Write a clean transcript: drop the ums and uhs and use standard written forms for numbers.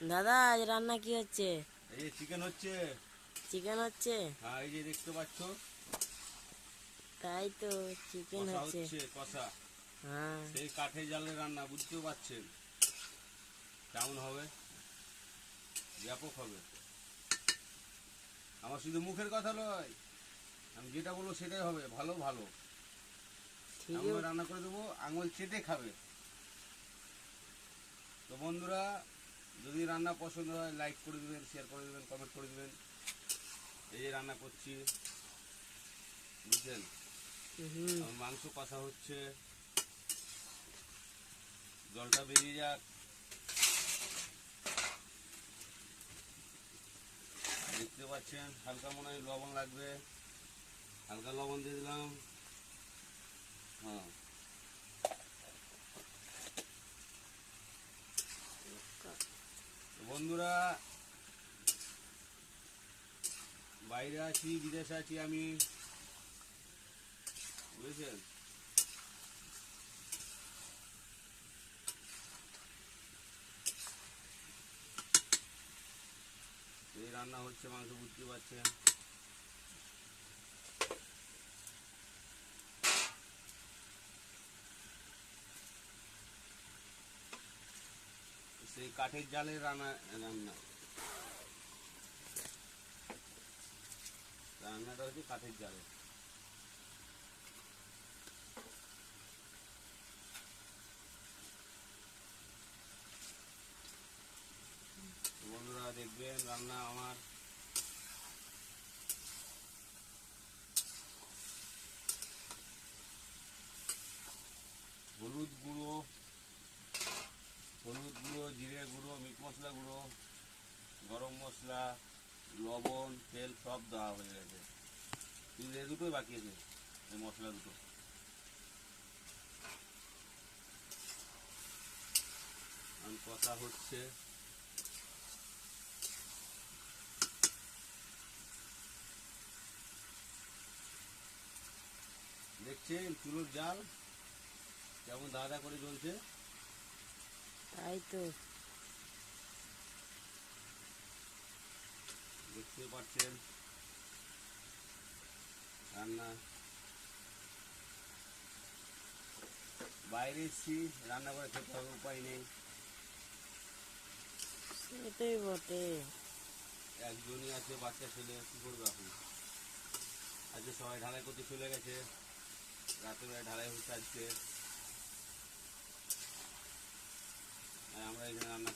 দাদা আজ রান্না কি হচ্ছে? এই যে চিকেন হচ্ছে। চিকেন হচ্ছে? হ্যাঁ, এই যে দেখতে পাচ্ছ, তাই তো, চিকেন কষা হচ্ছে। হচ্ছে, কষা। হ্যাঁ। সেই কাঠের জালের রান্না, বুঝতেও পারছেন কেমন হবে, ব্যাপক হবে। আমার শুধু মুখের কথা নয়, আমি যেটা বলবো সেটাই হবে, ভালো ভালো। ঠিকই। এমন রান্না করে দেবো, আঙুল চেটে খাবে। তো বন্ধুরা, যদি রান্না পছন্দ হয় লাইক করে দেবেন, শেয়ার করে দেবেন, কমেন্ট করে দেবেন। এই যে রান্না করছি, বুঝছেন। হুম। আমার মাংস কষা হচ্ছে, জলটা বেরিয়ে যাক। দেখতে পাচ্ছেন হালকা মনে হয় লবণ লাগবে, হালকা লবণ দিয়ে দিলাম। হ্যাঁ, তো বন্ধুরা, বাইরে আছি, বিদেশে আছি আমি, বুঝেছেন। এই রান্না হচ্ছে, মাংস বুঝতে পারছেন। সেই কাঠের জালের রান্নাটা হচ্ছে কাঠের জালে। বন্ধুরা দেখবেন রান্না আমার। হলুদ গুঁড়ো, জিরে গুঁড়ো, মিট মশলা গুঁড়ো, গরম মশলা, লবণ, তেল সব দেওয়া হয়ে গেছে। কিন্তু এই দুটোই বাকি আছে, এই মশলা দুটো। কষা হচ্ছে। দেখছেন চুলোর জাল কেমন দাদা করে জ্বলছে। তাই তো। দেখতে পাচ্ছেন রান্না। বাইরে এসছি, রান্না করে খেতে হবে, উপায় নেই। সেটাই বটে। একজনই আছে বাচ্চা ছেলে, কি করবে আপনি। আজকে সবাই ঢালাই করতে চলে গেছে, রাতের বেলায় ঢালাই হচ্ছে আজকে। আর আমরা এখানে রান্না